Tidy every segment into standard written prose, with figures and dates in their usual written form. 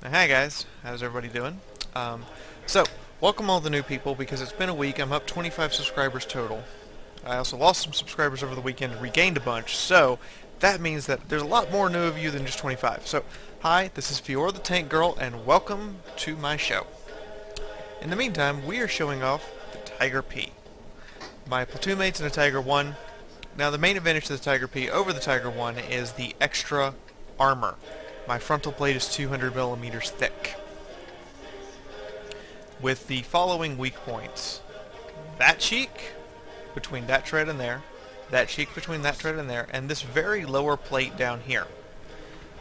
Hi guys, how's everybody doing? So, welcome all the new people because it's been a week. I'm up 25 subscribers total. I also lost some subscribers over the weekend and regained a bunch, so that means that there's a lot more new of you than just 25. So, hi, this is Fiaura the Tank Girl, and welcome to my show. In the meantime, we are showing off the Tiger P. My platoon mate's in a Tiger 1. Now, the main advantage to the Tiger P over the Tiger 1 is the extra armor. My frontal plate is 200 millimeters thick, with the following weak points. That cheek between that tread and there, that cheek between that tread and there, and this very lower plate down here.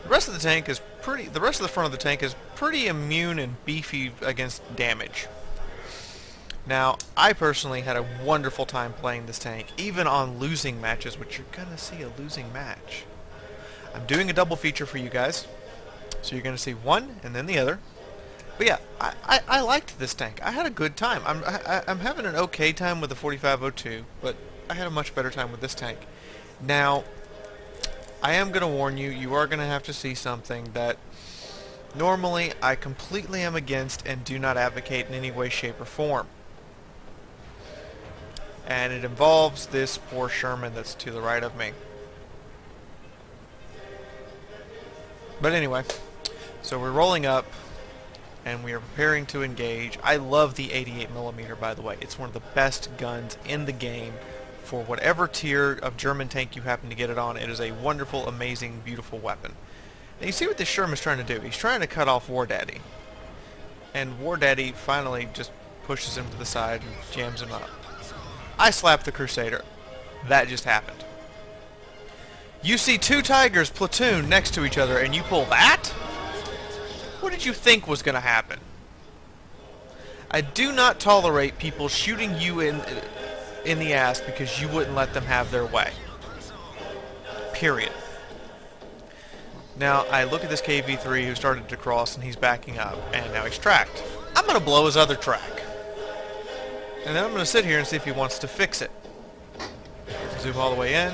The rest of the tank is the rest of the front of the tank is pretty immune and beefy against damage. Now, I personally had a wonderful time playing this tank, even on losing matches, which you're gonna see a losing match. I'm doing a double feature for you guys, so you're gonna see one and then the other. But yeah, I liked this tank. I had a good time. I'm having an okay time with the 4502, but I had a much better time with this tank. Now, I am gonna warn you, you are gonna have to see something that normally I completely am against and do not advocate in any way, shape, or form. And it involves this poor Sherman that's to the right of me. But anyway, so we're rolling up, and we are preparing to engage. I love the 88mm, by the way. It's one of the best guns in the game for whatever tier of German tank you happen to get it on. It is a wonderful, amazing, beautiful weapon. Now you see what this Sherman's trying to do. He's trying to cut off War Daddy. And War Daddy finally just pushes him to the side and jams him up. I slapped the Crusader. That just happened. You see two Tigers platoon next to each other and you pull that? What did you think was going to happen? I do not tolerate people shooting you in the ass because you wouldn't let them have their way. Period. Now, I look at this KV-3 who started to cross and he's backing up, and now he's tracked. I'm going to blow his other track. And then I'm going to sit here and see if he wants to fix it. Zoom all the way in.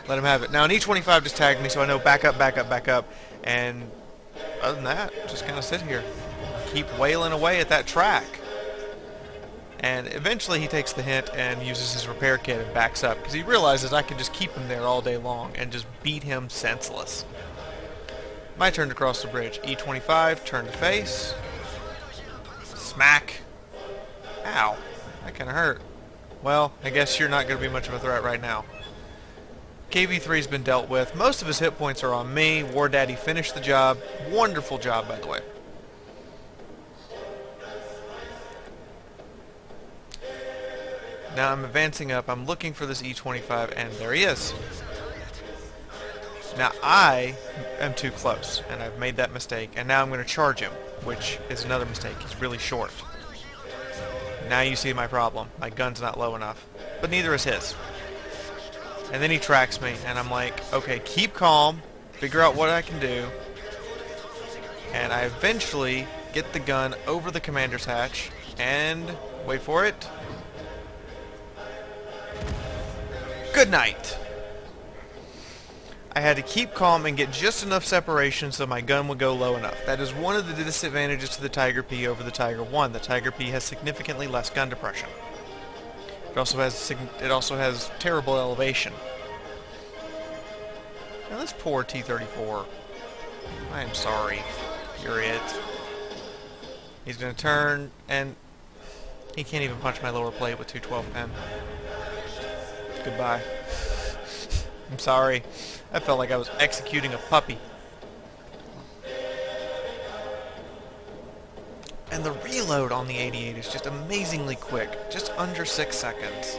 Let him have it. Now, an E25 just tagged me, so I know back up, back up, back up. And other than that, just kind of sit here. Keep wailing away at that track. And eventually he takes the hint and uses his repair kit and backs up, because he realizes I can just keep him there all day long and just beat him senseless. My turn to cross the bridge. E25, turn to face. Smack. Ow. That kind of hurt. Well, I guess you're not going to be much of a threat right now. KV-3's been dealt with. Most of his hit points are on me. War Daddy finished the job. Wonderful job, by the way. Now I'm advancing up. I'm looking for this E25, and there he is. Now I am too close, and I've made that mistake, and now I'm going to charge him, which is another mistake. He's really short. Now you see my problem. My gun's not low enough, but neither is his. And then he tracks me, and I'm like, okay, keep calm, figure out what I can do, and I eventually get the gun over the commander's hatch, and wait for it. Good night. I had to keep calm and get just enough separation so my gun would go low enough. That is one of the disadvantages to the Tiger P over the Tiger 1. The Tiger P has significantly less gun depression. It also has terrible elevation. Now this poor T-34. I am sorry. You're it. He's going to turn, and he can't even punch my lower plate with 212 pen. Goodbye. I'm sorry. I felt like I was executing a puppy. And the reload on the 88 is just amazingly quick. Just under 6 seconds.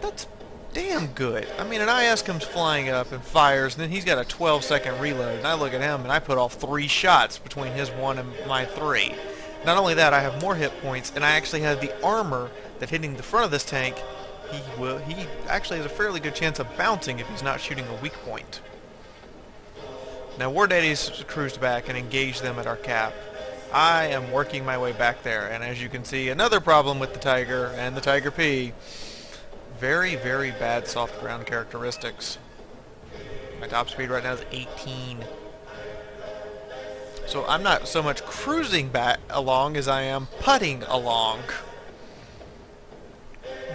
That's damn good. I mean, an IS comes flying up and fires, and then he's got a 12-second reload. And I look at him, and I put off 3 shots between his 1 and my 3. Not only that, I have more hit points, and I actually have the armor that hitting the front of this tank, he actually has a fairly good chance of bouncing if he's not shooting a weak point. Now, War Daddy's cruised back and engaged them at our cap. I am working my way back there, and as you can see, another problem with the Tiger and the Tiger P. Very, very bad soft ground characteristics. My top speed right now is 18. So I'm not so much cruising back along as I am putting along.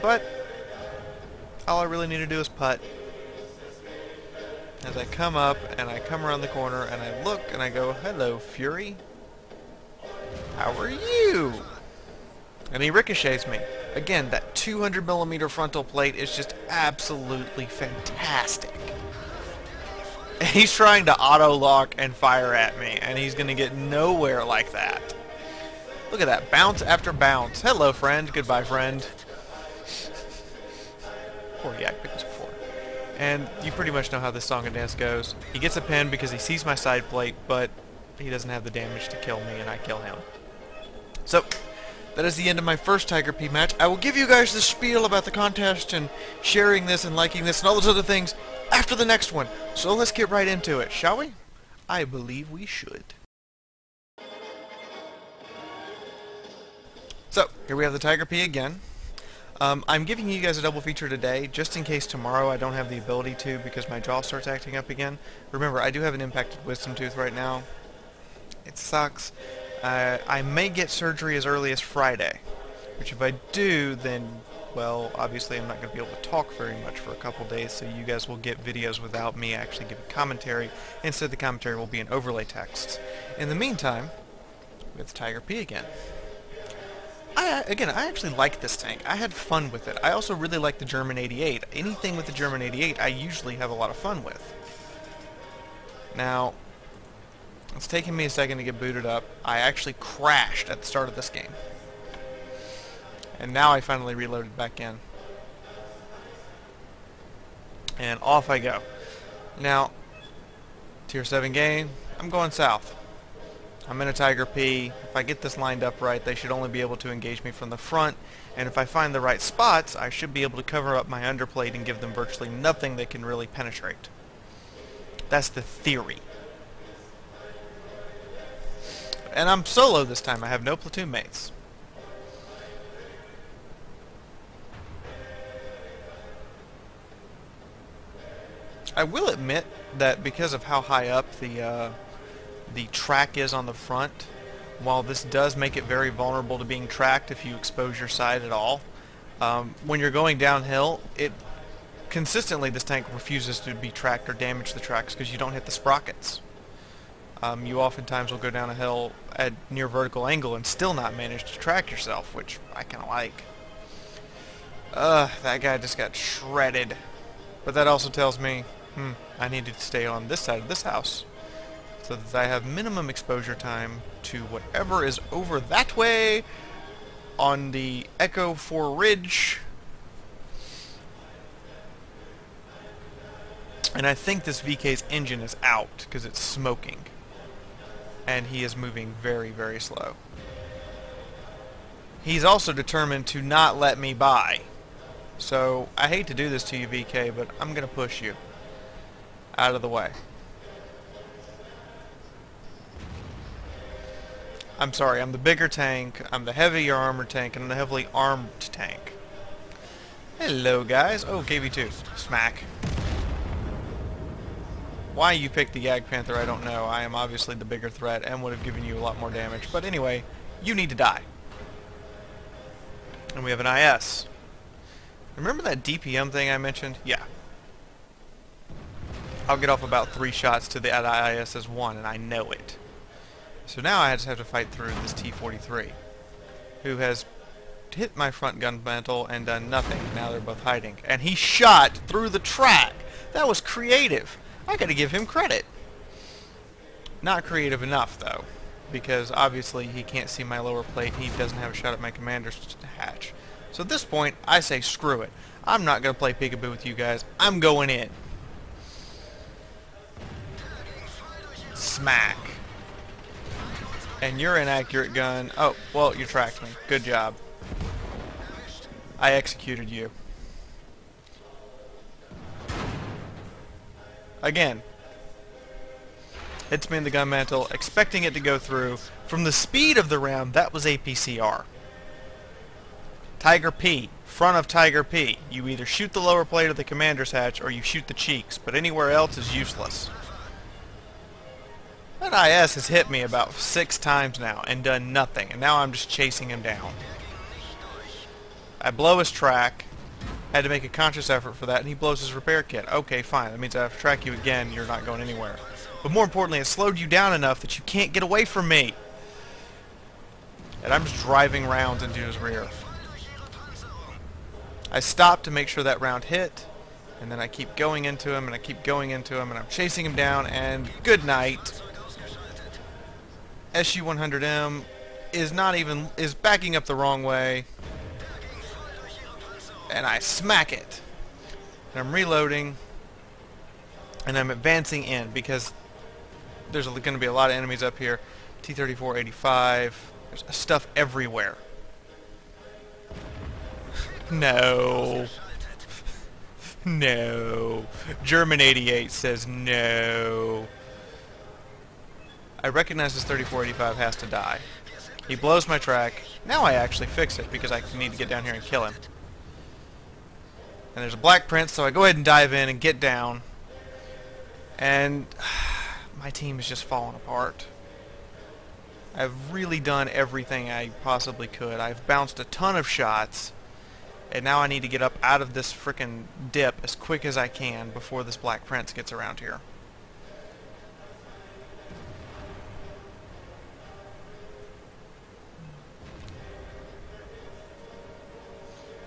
But all I really need to do is putt. As I come up and I come around the corner and I look and I go, hello, Fury. How are you? And he ricochets me. Again, that 200mm frontal plate is just absolutely fantastic. He's trying to auto-lock and fire at me, and he's going to get nowhere like that. Look at that. Bounce after bounce. Hello, friend. Goodbye, friend. Poor yak pickles before. And you pretty much know how this song and dance goes. He gets a pin because he sees my side plate, but he doesn't have the damage to kill me, and I kill him. So, that is the end of my first Tiger P match. I will give you guys the spiel about the contest and sharing this and liking this and all those other things after the next one. So let's get right into it, shall we? I believe we should. So, here we have the Tiger P again. I'm giving you guys a double feature today, just in case tomorrow I don't have the ability to because my jaw starts acting up again. Remember, I do have an impacted wisdom tooth right now. It sucks. I may get surgery as early as Friday, which if I do, then, well, obviously I'm not going to be able to talk very much for a couple days, so you guys will get videos without me actually giving commentary. Instead, the commentary will be in overlay texts. In the meantime, we have the Tiger P again. I actually like this tank. I had fun with it. I also really like the German 88. Anything with the German 88 I usually have a lot of fun with. Now, it's taking me a second to get booted up. I actually crashed at the start of this game. And now I finally reloaded back in. And off I go. Now, Tier 7 game, I'm going south. I'm in a Tiger P. If I get this lined up right, they should only be able to engage me from the front, and if I find the right spots, I should be able to cover up my underplate and give them virtually nothing that can really penetrate. That's the theory. And I'm solo this time. I have no platoon mates. I will admit that because of how high up the track is on the front, while this does make it very vulnerable to being tracked if you expose your side at all, when you're going downhill, consistently this tank refuses to be tracked or damage the tracks because you don't hit the sprockets. You oftentimes will go down a hill at near vertical angle and still not manage to track yourself, which I kind of like. That guy just got shredded. But that also tells me, I need to stay on this side of this house, so that I have minimum exposure time to whatever is over that way on the Echo 4 Ridge. And I think this VK's engine is out because it's smoking. And he is moving very, very slow. He's also determined to not let me by. So, I hate to do this to you, VK, but I'm going to push you out of the way. I'm sorry, I'm the bigger tank, I'm the heavier armored tank, and I'm the heavily armed tank. Hello, guys. Oh, KV2. Smack. Why you picked the Yag Panther, I don't know. I am obviously the bigger threat and would have given you a lot more damage. But anyway, you need to die. And we have an IS. Remember that DPM thing I mentioned? Yeah. I'll get off about 3 shots to the IS as 1, and I know it. So now I just have to fight through this T-43, who has hit my front gun mantle and done nothing. Now they're both hiding. And he shot through the track! That was creative! I gotta give him credit. Not creative enough, though, because obviously he can't see my lower plate. He doesn't have a shot at my commander's hatch. So at this point, I say screw it. I'm not gonna play peekaboo with you guys. I'm going in. Smack. And you're an accurate gun. Oh, well, you tracked me. Good job. I executed you. Again. Hits me in the gun mantle, expecting it to go through. From the speed of the round, that was APCR. Tiger P. Front of Tiger P. You either shoot the lower plate of the commander's hatch or you shoot the cheeks, but anywhere else is useless. I That IS has hit me about 6 times now and done nothing, and now I'm just chasing him down. I blow his track. Had to make a conscious effort for that, and he blows his repair kit. Okay, fine. That means I have to track you again. You're not going anywhere. But more importantly, it slowed you down enough that you can't get away from me. And I'm just driving rounds into his rear. I stop to make sure that round hit, and then I keep going into him, and I keep going into him, and I'm chasing him down, and good night. SU-100M is backing up the wrong way, and I smack it. And I'm reloading, and I'm advancing in because there's going to be a lot of enemies up here. T-34-85. There's stuff everywhere. No. No. German 88 says no. I recognize this 3485 has to die. He blows my track. Now I actually fix it because I need to get down here and kill him. And there's a black prince, so I go ahead and dive in and get down. And my team is just falling apart. I've really done everything I possibly could. I've bounced a ton of shots. And now I need to get up out of this frickin' dip as quick as I can before this black prince gets around here.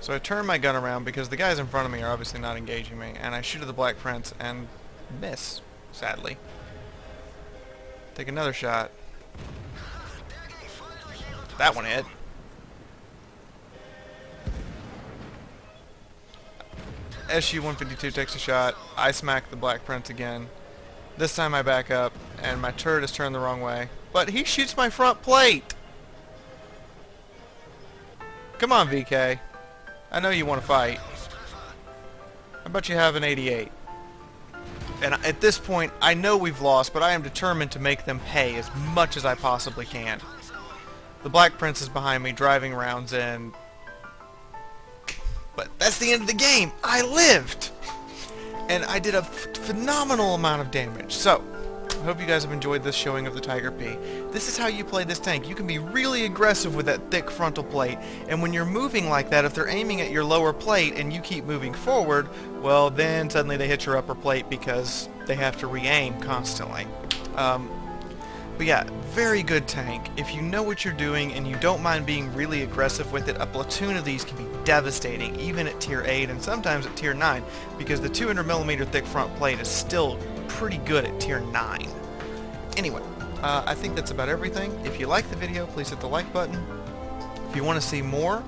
So I turn my gun around because the guys in front of me are obviously not engaging me, and I shoot at the black prince and miss, sadly. Take another shot. That one hit. SU-152 takes a shot. I smack the black prince again. This time I back up, and my turret is turned the wrong way. But he shoots my front plate! Come on, VK. I know you want to fight. How about you have an 88? And at this point, I know we've lost, but I am determined to make them pay as much as I possibly can. The black prince is behind me, driving rounds in. But that's the end of the game. I lived! And I did a phenomenal amount of damage. So, I hope you guys have enjoyed this showing of the Tiger P. This is how you play this tank. You can be really aggressive with that thick frontal plate, and when you're moving like that, if they're aiming at your lower plate and you keep moving forward, well then suddenly they hit your upper plate because they have to re-aim constantly. But yeah, very good tank. If you know what you're doing and you don't mind being really aggressive with it, a platoon of these can be devastating, even at tier 8 and sometimes at tier 9, because the 200mm thick front plate is still pretty good at tier 9. Anyway, I think that's about everything. If you like the video, please hit the like button. If you want to see more,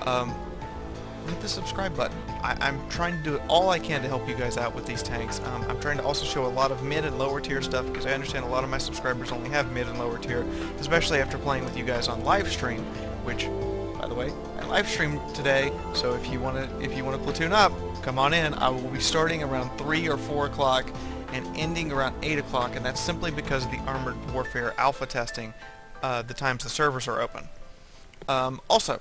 hit the subscribe button. I'm trying to do all I can to help you guys out with these tanks. I'm trying to also show a lot of mid and lower tier stuff because I understand a lot of my subscribers only have mid and lower tier, especially after playing with you guys on live stream, which, by the way, I live stream today, so if you want to platoon up, come on in. I will be starting around 3 or 4 o'clock and ending around 8 o'clock, and that's simply because of the Armored Warfare alpha testing, the times the servers are open. Also,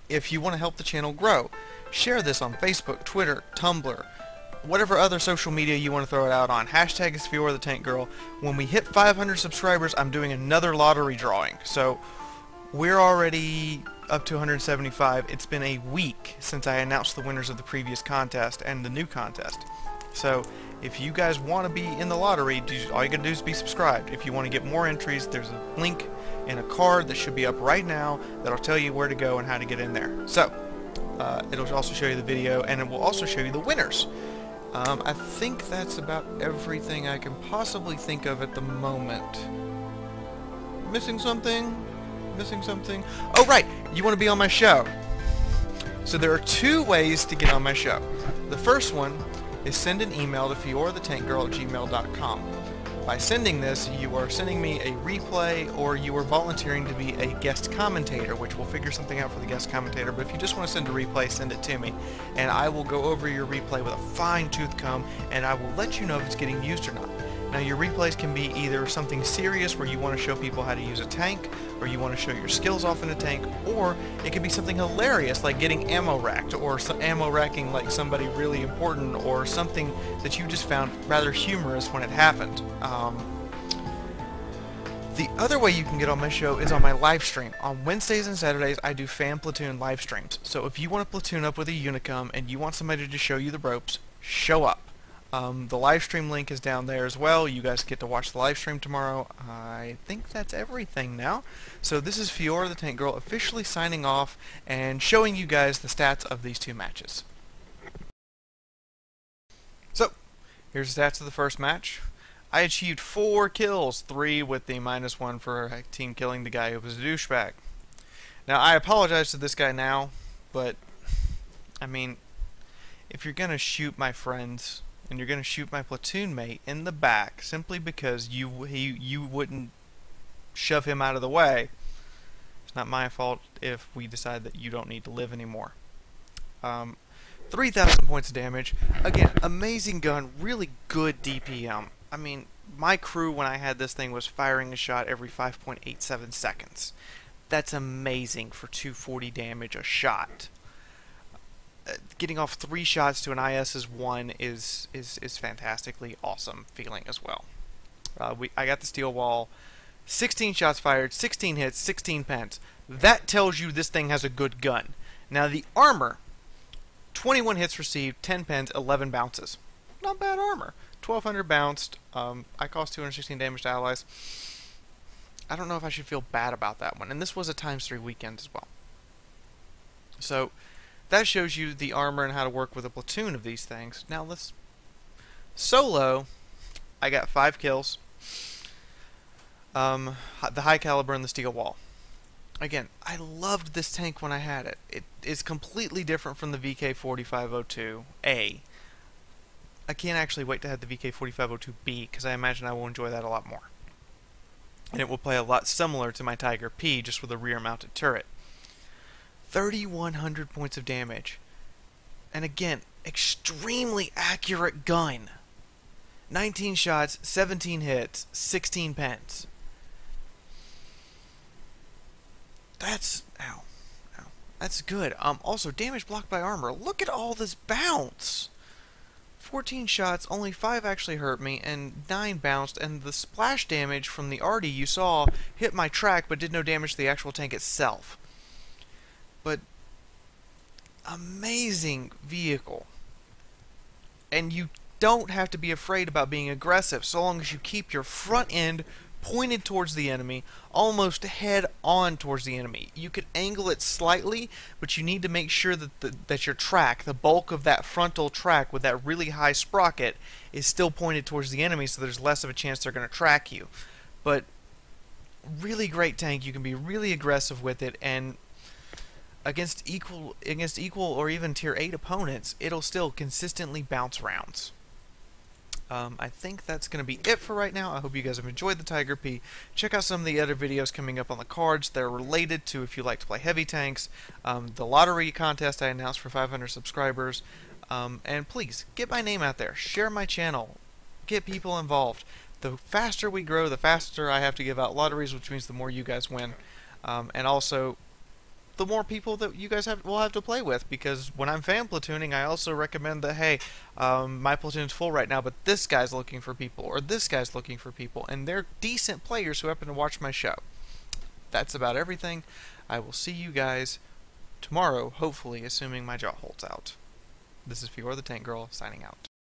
if you want to help the channel grow, share this on Facebook, Twitter, Tumblr, whatever other social media you want to throw it out on. Hashtag is Fiaura the Tank Girl. When we hit 500 subscribers, I'm doing another lottery drawing. So we're already up to 175. It's been a week since I announced the winners of the previous contest and the new contest. So if you guys want to be in the lottery, all you gotta do is be subscribed. If you want to get more entries, there's a link in a card that should be up right now that'll tell you where to go and how to get in there. So it'll also show you the video, and it will also show you the winners. I think that's about everything I can possibly think of at the moment. Missing something? Missing something? Oh right, you want to be on my show. So there are 2 ways to get on my show. The first one is send an email to fiaurathethankgirl@gmail.com. By sending this, you are sending me a replay, or you are volunteering to be a guest commentator, which we'll figure something out for the guest commentator. But if you just want to send a replay, send it to me, and I will go over your replay with a fine-tooth comb, and I will let you know if it's getting used or not. Now, your replays can be either something serious where you want to show people how to use a tank, or you want to show your skills off in a tank, or it could be something hilarious like getting ammo racked, or ammo racking like somebody really important, or something that you just found rather humorous when it happened. The other way you can get on my show is on my live stream. On Wednesdays and Saturdays, I do fan platoon live streams. So if you want to platoon up with a Unicum and you want somebody to show you the ropes, show up. The live stream link is down there as well. You guys get to watch the live stream tomorrow. I think that's everything now. So this is Fiaura the Tank Girl officially signing off and showing you guys the stats of these two matches. So, here's the stats of the first match. I achieved 4 kills, 3 with the -1 for team killing the guy who was a douchebag. Now, I apologize to this guy now, but, I mean, if you're going to shoot my friends, and you're going to shoot my platoon mate in the back, simply because you wouldn't shove him out of the way, it's not my fault if we decide that you don't need to live anymore. 3,000 points of damage. Again, amazing gun, really good DPM. I mean, my crew when I had this thing was firing a shot every 5.87 seconds. That's amazing for 240 damage a shot. Getting off 3 shots to an IS's 1 is fantastically awesome feeling as well. I got the steel wall, 16 shots fired, 16 hits, 16 pence. That tells you this thing has a good gun. Now the armor, 21 hits received, 10 pens, 11 bounces. Not bad armor. 1,200 bounced. I cost 216 damage to allies. I don't know if I should feel bad about that one. And this was a ×3 weekend as well. So, that shows you the armor and how to work with a platoon of these things. Now let's... Solo, I got 5 kills. The high caliber and the steel wall. Again, I loved this tank when I had it. It is completely different from the VK4502A. I can't actually wait to have the VK4502B because I imagine I will enjoy that a lot more. And it will play a lot similar to my Tiger P, just with a rear-mounted turret. 3,100 points of damage. And again, extremely accurate gun. 19 shots, 17 hits, 16 pens. That's... Ow. Ow. That's good. Also, damage blocked by armor. Look at all this bounce! 14 shots, only 5 actually hurt me, and 9 bounced, and the splash damage from the arty you saw hit my track, but did no damage to the actual tank itself. But, amazing vehicle. And you don't have to be afraid about being aggressive, so long as you keep your front end pointed towards the enemy, almost head on towards the enemy. You could angle it slightly, but you need to make sure that that your track, the bulk of that frontal track with that really high sprocket, is still pointed towards the enemy, so there's less of a chance they're going to track you. But really great tank. You can be really aggressive with it, and against equal or even tier 8 opponents, it'll still consistently bounce rounds. I think that's going to be it for right now. I hope you guys have enjoyed the Tiger P. Check out some of the other videos coming up on the cards. They're related to if you like to play heavy tanks, the lottery contest I announced for 500 subscribers, and please, get my name out there. Share my channel. Get people involved. The faster we grow, the faster I have to give out lotteries, which means the more you guys win. And also, the more people that you guys will have to play with, because when I'm fan platooning, I also recommend that, hey, my platoon's full right now, but this guy's looking for people, or this guy's looking for people, and they're decent players who happen to watch my show. That's about everything. I will see you guys tomorrow, hopefully, assuming my jaw holds out. This is Fiaura the Tank Girl, signing out.